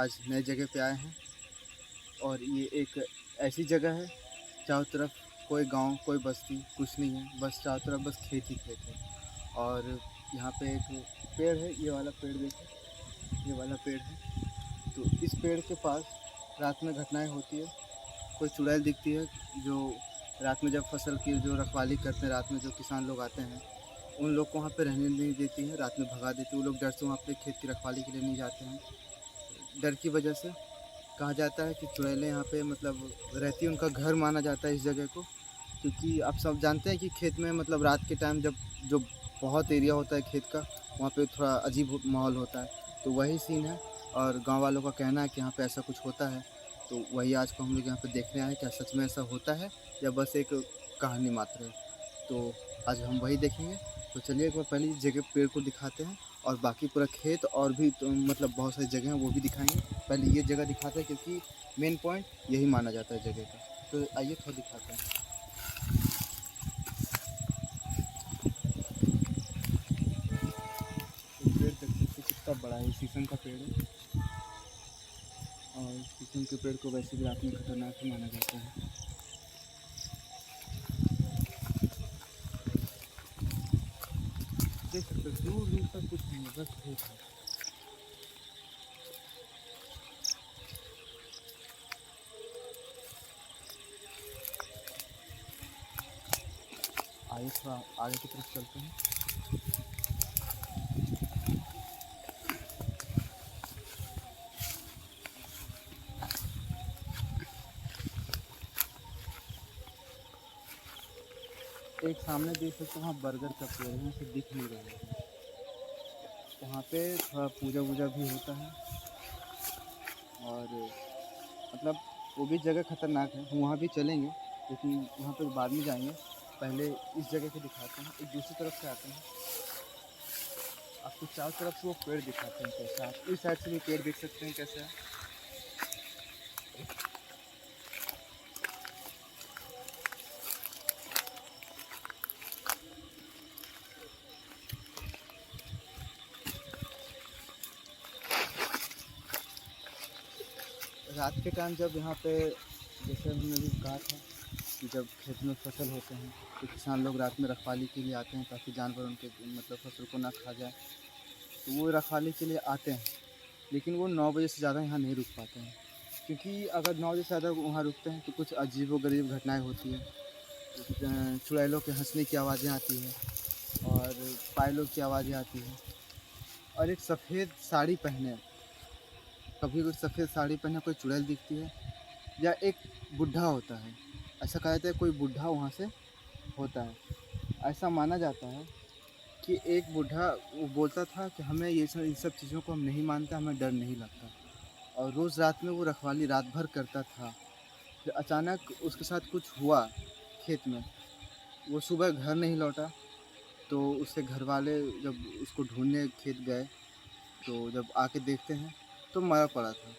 आज नए जगह पे आए हैं और ये एक ऐसी जगह है, चारों तरफ कोई गाँव, कोई बस्ती कुछ नहीं है, बस चारों तरफ बस खेत ही खेत है। और यहाँ पे एक पेड़ है, ये वाला पेड़ देखिए, ये वाला पेड़ है। तो इस पेड़ के पास रात में घटनाएँ होती है। कोई चुड़ैल दिखती है जो रात में जब फसल की जो रखवाली करते हैं, रात में जो किसान लोग आते हैं, उन लोग को वहाँ पे रहने नहीं देती है, रात में भगा देती है। वो लोग डर से वहाँ पे खेत की रखवाली के लिए नहीं जाते हैं। डर की वजह से कहा जाता है कि चुड़ैलें यहाँ पे मतलब रहती हैं, उनका घर माना जाता है इस जगह को। क्योंकि आप सब जानते हैं कि खेत में मतलब रात के टाइम जब जो बहुत एरिया होता है खेत का, वहाँ पे थोड़ा अजीब माहौल होता है। तो वही सीन है और गाँव वालों का कहना है कि यहाँ पे ऐसा कुछ होता है। तो वही आज को हम लोग यहाँ पे देखने आए हैं, क्या सच में ऐसा होता है या बस एक कहानी मात्र है। तो आज हम वही देखेंगे। तो चलिए एक बार पहले इस जगह पेड़ को दिखाते हैं और बाकी पूरा खेत और भी तो मतलब बहुत सारी जगह हैं वो भी दिखाएँगे। पहले ये जगह दिखाते हैं क्योंकि मेन पॉइंट यही माना जाता है जगह का। तो आइए थोड़ा दिखाते हैं। तो पेड़ देख सकते हैं कितना बड़ा है, शीशम का पेड़ है और शीशम के पेड़ को वैसे भी रात में खतरनाक ही माना जाता है। देख सकते हो दूर दूर तक कुछ नहीं है, बस खेत है। आइए थोड़ा आगे की तरफ चलते हैं। एक सामने देख सकते हो, वहाँ बरगद का पेड़ है, यहाँ से दिख नहीं रहा है। वहाँ पे थोड़ा पूजा वूजा भी होता है और मतलब वो भी जगह खतरनाक है, हम वहाँ भी चलेंगे लेकिन वहाँ पर बाद में जाएंगे। पहले इस जगह को दिखाते हैं, एक दूसरी तरफ से आते हैं, आपको चारों तरफ से वो पेड़ दिखाते हैं कैसा। आप इस साइड से भी पेड़ देख सकते हैं कैसा है। रात के टाइम जब यहाँ पे जैसे हमने भी कहा था कि जब खेत में फसल होते हैं तो किसान लोग रात में रखवाली के लिए आते हैं ताकि जानवर उनके मतलब फसल को ना खा जाए। तो वो रखवाली के लिए आते हैं लेकिन वो 9 बजे से ज़्यादा यहाँ नहीं रुक पाते हैं, क्योंकि अगर 9 बजे से ज़्यादा वहाँ रुकते हैं तो कुछ अजीबो-गरीब घटनाएँ होती हैं। चुड़ैलों के हँसने की आवाज़ें आती हैं और पायलों की आवाज़ें आती हैं और एक सफ़ेद साड़ी पहने, कभी कोई सफ़ेद साड़ी पहने कोई चुड़ैल दिखती है या एक बुड्ढा होता है। ऐसा कहा जाता है कोई बुड्ढा वहाँ से होता है। ऐसा माना जाता है कि एक बुड्ढा वो बोलता था कि हमें ये सब इन सब चीज़ों को हम नहीं मानते, हमें डर नहीं लगता और रोज़ रात में वो रखवाली रात भर करता था। फिर अचानक उसके साथ कुछ हुआ खेत में, वो सुबह घर नहीं लौटा। तो उसके घरवाले जब उसको ढूँढने खेत गए तो जब आके देखते हैं तो मरा पड़ा था।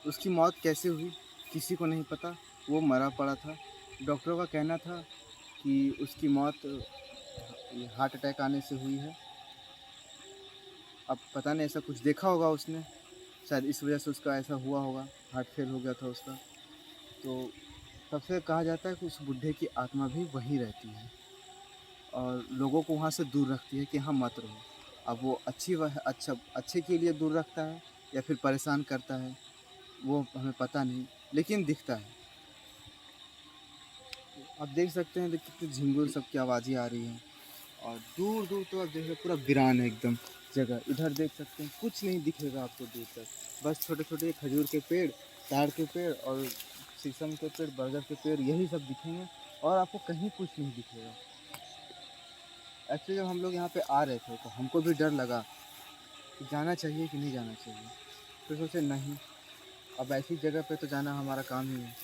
उसकी मौत कैसे हुई किसी को नहीं पता, वो मरा पड़ा था। डॉक्टरों का कहना था कि उसकी मौत ये हार्ट अटैक आने से हुई है। अब पता नहीं ऐसा कुछ देखा होगा उसने, शायद इस वजह से उसका ऐसा हुआ होगा, हार्ट फेल हो गया था उसका। तो तब से कहा जाता है कि उस बुड्ढे की आत्मा भी वहीं रहती है और लोगों को वहाँ से दूर रखती है कि यहाँ मत रहो। अब वो अच्छे के लिए दूर रखता है या फिर परेशान करता है, वो हमें पता नहीं, लेकिन दिखता है। आप देख सकते हैं कितने झिंगुर सबकी आवाज़ें आ रही हैं और दूर दूर तो आप देखिए पूरा वीरान है एकदम जगह। इधर देख सकते हैं कुछ नहीं दिखेगा आपको दूर तक, बस छोटे छोटे खजूर के पेड़, ताड़ के पेड़ और शीशम के पेड़, बरगद के पेड़, यही सब दिखेंगे और आपको कहीं कुछ नहीं दिखेगा। एक्चुअली जब हम लोग यहाँ पे आ रहे थे तो हमको भी डर लगा कि जाना चाहिए कि नहीं जाना चाहिए। फिर सोचे नहीं, अब ऐसी जगह पे तो जाना हमारा काम ही है,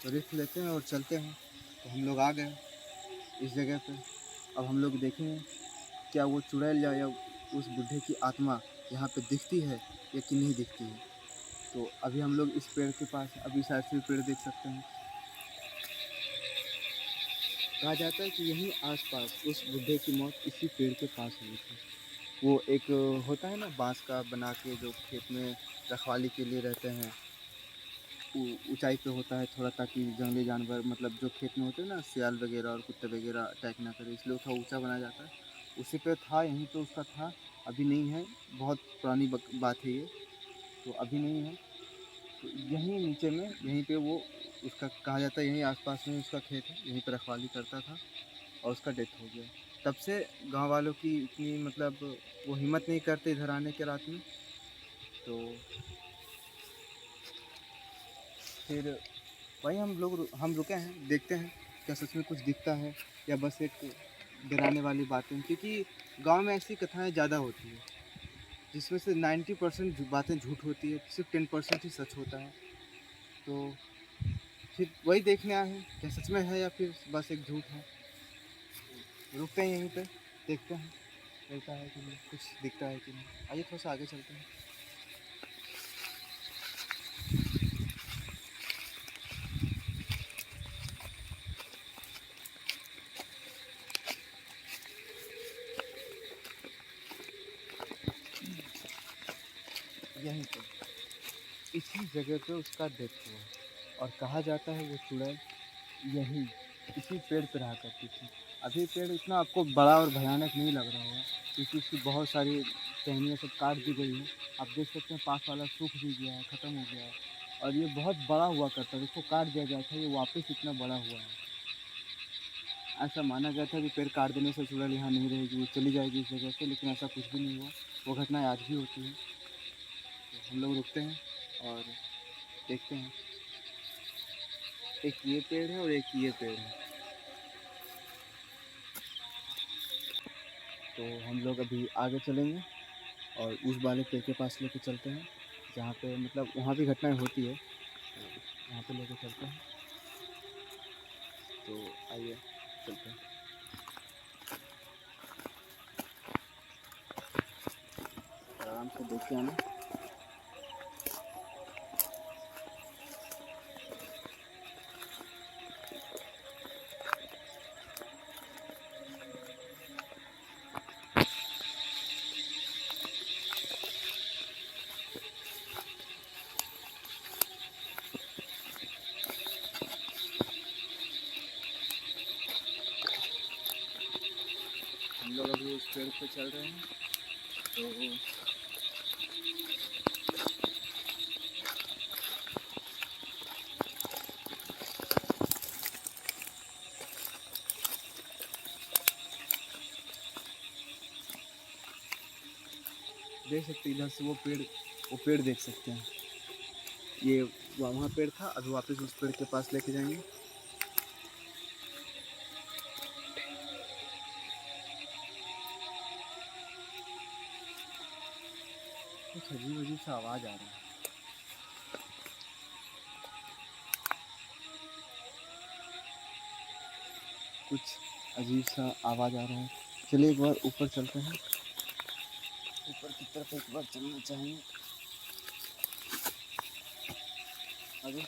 तो रिस्क लेते हैं और चलते हैं। तो हम लोग आ गए इस जगह पे। अब हम लोग देखेंगे क्या वो चुड़ैल या उस बुड्ढे की आत्मा यहाँ पे दिखती है या कि नहीं दिखती है। तो अभी हम लोग इस पेड़ के पास, अभी साइड से भी पेड़ देख सकते हैं। कहा जाता है कि यहीं आसपास उस बुड्ढे की मौत इसी पेड़ के पास हुई थी। वो एक होता है ना बांस का बना के जो खेत में रखवाली के लिए रहते हैं। ऊंचाई पे होता है थोड़ा, ताकि जंगली जानवर मतलब जो खेत में होते हैं ना, सियाल वगैरह और कुत्ते वगैरह अटैक ना करे, इसलिए थोड़ा ऊंचा बनाया जाता है। उसी पे था, यहीं पे उसका था, अभी नहीं है। बहुत पुरानी बात है ये, तो अभी नहीं है। तो यहीं नीचे में, यहीं पे वो उसका कहा जाता है, यहीं आसपास में उसका खेत है, यहीं पे रखवाली करता था और उसका डेथ हो गया। तब से गांव वालों की इतनी मतलब वो हिम्मत नहीं करते इधर आने के रात में। तो फिर वही हम रुके हैं, देखते हैं क्या सच में कुछ दिखता है या बस एक डराने वाली बातें, क्योंकि गांव में ऐसी कथाएं ज़्यादा होती है जिसमें से 90% बातें झूठ होती है, सिर्फ 10% ही सच होता है। तो फिर वही देखने आए हैं क्या सच में है या फिर बस एक झूठ है। रुकते हैं यहीं पे, देखते हैं मिलता है कि नहीं, कुछ दिखता है कि नहीं। आइए थोड़ा सा आगे चलते हैं। यहीं पे इसी जगह पे उसका डेथ हुआ और कहा जाता है वो चुड़ैल यहीं इसी पेड़ पे रहा करती थी। अभी पेड़ इतना आपको बड़ा और भयानक नहीं लग रहा होगा, क्योंकि उसकी बहुत सारी टहनियाँ सब काट दी गई हैं। आप देख सकते हैं पास वाला सूख भी गया है, ख़त्म हो गया है। और ये बहुत बड़ा हुआ करता था, इसको काट दिया गया था, ये वापस इतना बड़ा हुआ है। ऐसा माना गया था कि पेड़ काट देने से चुड़ैल यहाँ नहीं रहेगी, वो चली जाएगी इस जगह से, लेकिन ऐसा कुछ भी नहीं हुआ। वो घटनाएँ आज भी होती हैं। तो हम लोग रुकते हैं और देखते हैं। एक ये पेड़ है और एक ये पेड़ है। तो हम लोग अभी आगे चलेंगे और उस वाले पेड़ के पास लेके चलते हैं, जहाँ पे मतलब वहाँ भी घटनाएं होती है, तो वहाँ पे लेके चलते हैं। तो आइए चलते हैं। आराम से देख के आना। हम लोग अभी उस पेड़ पे चल रहे हैं। तो देख सकते हैं इधर से वो पेड़ देख सकते हैं। ये वहाँ पेड़ था, अभी वापस उस पेड़ के पास लेके जाएंगे। कुछ अजीब अजीब सा आवाज़ आ रहा है। कुछ अजीब सा आवाज़ आ रहा है। चलिए एक बार ऊपर चलते हैं, ऊपर की तरफ एक बार चलना चाहिए। अभी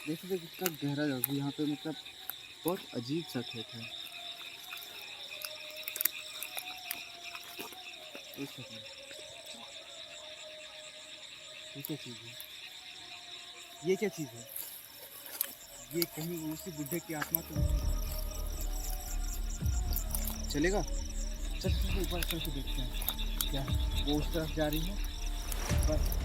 देखिए कितना गहरा जगह यहाँ पे, मतलब बहुत अजीब सा खेत है। एक सेकंड, ये क्या चीज़ है? ये क्या चीज़ है? ये कहीं उसी बुढ़े की आत्मा तो नहीं है? चलेगा, चल चल ऊपर चल के देखते हैं क्या वो उस तरफ जा रही है। बस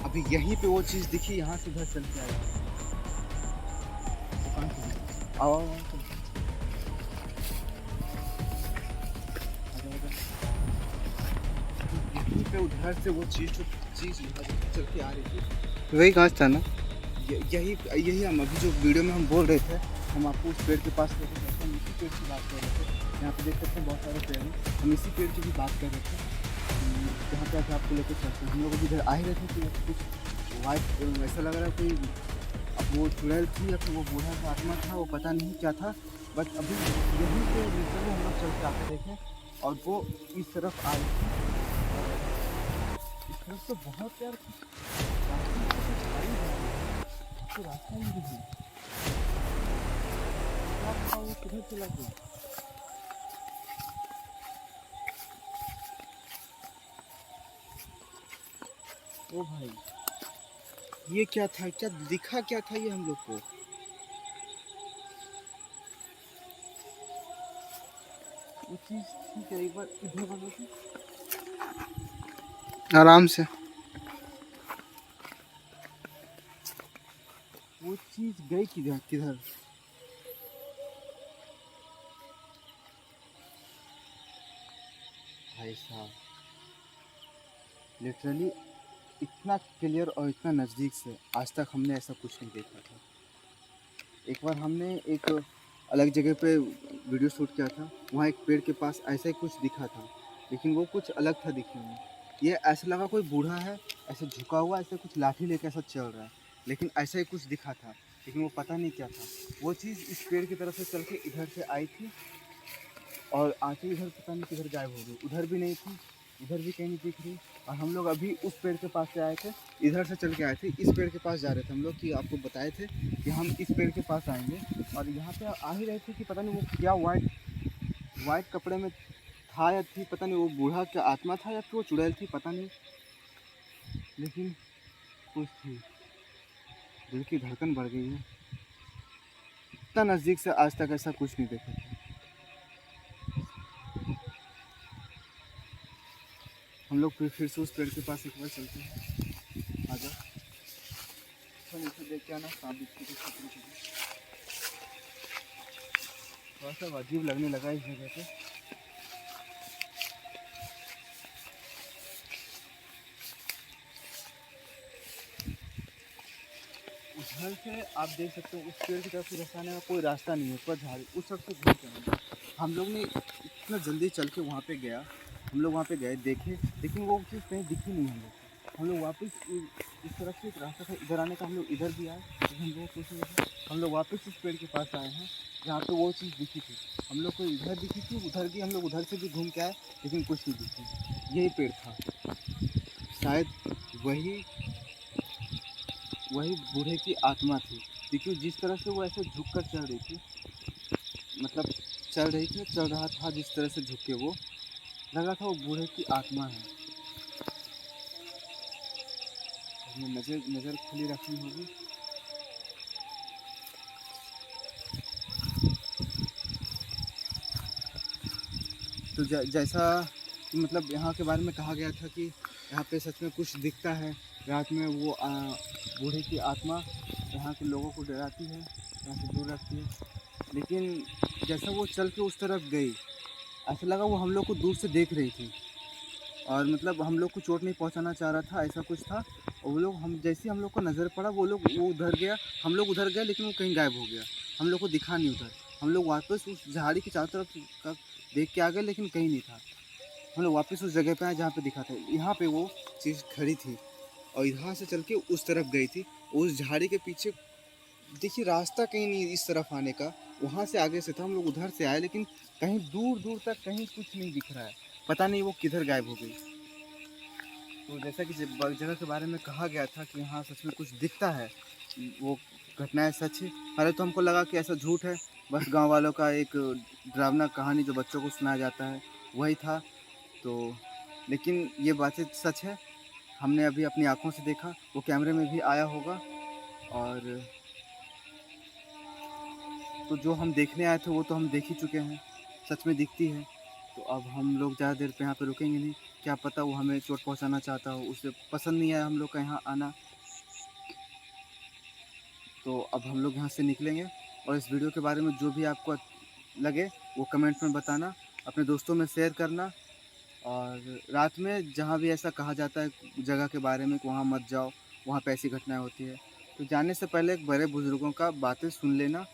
अभी यहीं पे वो चीज़ दिखी, यहाँ से उधर चल के आई। दुकान से आओ आओ आओ, यहीं पे उधर से वो चीज़ चल के आ रही थी। वही घास था ना, यही हम अभी जो वीडियो में हम बोल रहे थे, हम आपको उस पेड़ के पास लेके जाते हैं, इसी पेड़ की बात कर रहे थे यहाँ पे देख सकते हैं बहुत सारे पेड़ हैं। हम इसी पेड़ की भी बात कर रहे थे, जहाँ पे आके आपको लेकर चलते हैं। हम लोग इधर आ ही रहे थे कि कुछ वाइट ऐसा लग रहा है कोई, अब वो चुड़ैल थी या फिर वो बूढ़ा का आत्मा था, वो पता नहीं क्या था। बट अभी यहीं पे लिटरली हम लोग चल के आके देखें और वो इस तरफ आ रही थी। इस तरफ तो बहुत यार रास्ता ही नहीं, क्या था वो किधर चला गया। ओ भाई ये क्या था, क्या दिखा क्या था ये हम लोग को। वो चीज ठीक है, एक बार इधर बनो थी आराम से। वो चीज गई किधर किधर। भाई साहब लिटरली इतना क्लियर और इतना नज़दीक से आज तक हमने ऐसा कुछ नहीं देखा था। एक बार हमने एक अलग जगह पे वीडियो शूट किया था, वहाँ एक पेड़ के पास ऐसा ही कुछ दिखा था, लेकिन वो कुछ अलग था दिखने में। ये ऐसा लगा कोई बूढ़ा है ऐसे झुका हुआ, ऐसे कुछ लाठी लेके ऐसा चल रहा है, लेकिन ऐसा ही कुछ दिखा था, लेकिन वो पता नहीं क्या था। वो चीज़ इस पेड़ की तरफ से चल के इधर से आई थी और आके इधर पता नहीं किधर गायब हो गई। उधर भी नहीं थी, उधर भी कहीं नहीं दिख रही। और हम लोग अभी उस पेड़ के पास से आए थे, इधर से चल के आए थे, इस पेड़ के पास जा रहे थे हम लोग, कि आपको बताए थे कि हम इस पेड़ के पास आएंगे। और यहाँ पे आ ही रहे थे कि पता नहीं वो क्या वाइट वाइट कपड़े में था या थी, पता नहीं वो बूढ़ा क्या आत्मा था या फिर वो चुड़ैल थी, पता नहीं, लेकिन कुछ थी। दिल की धड़कन बढ़ गई है। इतना नज़दीक से आज तक ऐसा कुछ नहीं देखा था। हम लोग फिर से उस पेड़ के पास एक बार चलते हैं। आ जाओ, तो नीचे देख के आना, सांप बिच्छू के खतरे के लिए। थोड़ा सा अजीब लगने लगा इस जगह पे। उधर से आप देख सकते हो उस पेड़ की तरफ से रास्ता आने का कोई रास्ता नहीं है, ऊपर झाड़ी उस सब से घूम के आना। हम लोग ने इतना जल्दी चल के वहाँ पे गया, हम लोग वहाँ पे गए देखे, लेकिन वो चीज़ कहीं दिखी नहीं हम लोग को। हम लोग वापस इस तरफ से एक रास्ता था इधर आने का, हम लोग इधर भी आए, लेकिन हम लोग कुछ नहीं देखा। हम लोग वापस इस पेड़ के पास आए हैं जहाँ पे वो चीज़ दिखी थी। हम लोग को इधर दिखी थी, उधर भी हम लोग उधर से भी घूम के आए, लेकिन कुछ नहीं दिखी। यही पेड़ था, शायद वही वही बूढ़े की आत्मा थी, क्योंकि जिस तरह से वो ऐसे झुक कर चल रही थी, मतलब चल रही थी, चल रहा था जिस तरह से झुक के, वो लगा था वो बूढ़े की आत्मा है। हमें नज़र खुली रखनी होगी। तो जैसा कि मतलब यहाँ के बारे में कहा गया था कि यहाँ पे सच में कुछ दिखता है रात में, वो बूढ़े की आत्मा यहाँ के लोगों को डराती है, यहाँ से दूर रखती है। लेकिन जैसा वो चल के उस तरफ गई, ऐसा लगा वो हम लोग को दूर से देख रही थी और मतलब हम लोग को चोट नहीं पहुंचाना चाह रहा था, ऐसा कुछ था। और वो लोग हम जैसे हम लोग को नज़र पड़ा, वो उधर गया, हम लोग उधर गए, लेकिन वो कहीं गायब हो गया, हम लोग को दिखा नहीं उधर। हम लोग वापस उस झाड़ी की चारों तरफ का देख के आ गए, लेकिन कहीं नहीं था। हम लोग वापस उस जगह पे आए जहाँ पे दिखा था, यहाँ पे वो चीज़ खड़ी थी और यहाँ से चल के उस तरफ गई थी। उस झाड़ी के पीछे देखिए रास्ता कहीं नहीं इस तरफ आने का, वहाँ से आगे से था, हम लोग उधर से आए, लेकिन कहीं दूर दूर तक कहीं कुछ नहीं दिख रहा है, पता नहीं वो किधर गायब हो गई। तो जैसा कि जगह के बारे में कहा गया था कि यहाँ सच में कुछ दिखता है, वो घटनाएं सच है। पहले तो हमको लगा कि ऐसा झूठ है, बस गांव वालों का एक डरावना कहानी जो बच्चों को सुनाया जाता है वही था। तो लेकिन ये बातें सच है, हमने अभी अपनी आँखों से देखा, वो कैमरे में भी आया होगा। और तो जो हम देखने आए थे वो तो हम देख ही चुके हैं, सच में दिखती है। तो अब हम लोग ज़्यादा देर पे यहाँ पे रुकेंगे नहीं, क्या पता वो हमें चोट पहुँचाना चाहता हो, उसे पसंद नहीं आया हम लोग का यहाँ आना। तो अब हम लोग यहाँ से निकलेंगे और इस वीडियो के बारे में जो भी आपको लगे वो कमेंट में बताना, अपने दोस्तों में शेयर करना। और रात में जहाँ भी ऐसा कहा जाता है जगह के बारे में कि वहाँ मत जाओ, वहाँ पे ऐसी घटनाएँ होती है, तो जाने से पहले बड़े बुज़ुर्गों का बातें सुन लेना,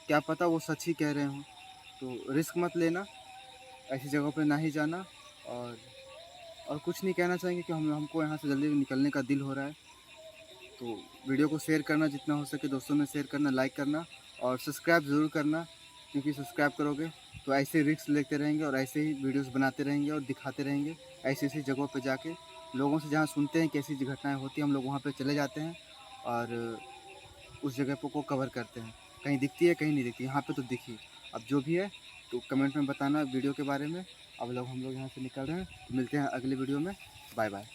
क्या पता वो सच ही कह रहे हों, तो रिस्क मत लेना। ऐसी जगहों पे ना ही जाना। और और कुछ नहीं कहना चाहेंगे कि हमको यहाँ से जल्दी निकलने का दिल हो रहा है। तो वीडियो को शेयर करना, जितना हो सके दोस्तों में शेयर करना, लाइक करना और सब्सक्राइब ज़रूर करना, क्योंकि सब्सक्राइब करोगे तो ऐसे रिस्क लेते रहेंगे और ऐसे ही वीडियोस बनाते रहेंगे और दिखाते रहेंगे। ऐसी ऐसी जगहों पे जाके लोगों से जहाँ सुनते हैं कैसी घटनाएं होती हैं, हम लोग वहाँ पे चले जाते हैं और उस जगह को कवर करते हैं। कहीं दिखती है, कहीं नहीं दिखती, यहाँ पे तो दिखी। अब जो भी है तो कमेंट में बताना वीडियो के बारे में। अब लोग हम लोग यहाँ से निकल रहे हैं, तो मिलते हैं अगले वीडियो में। Bye bye.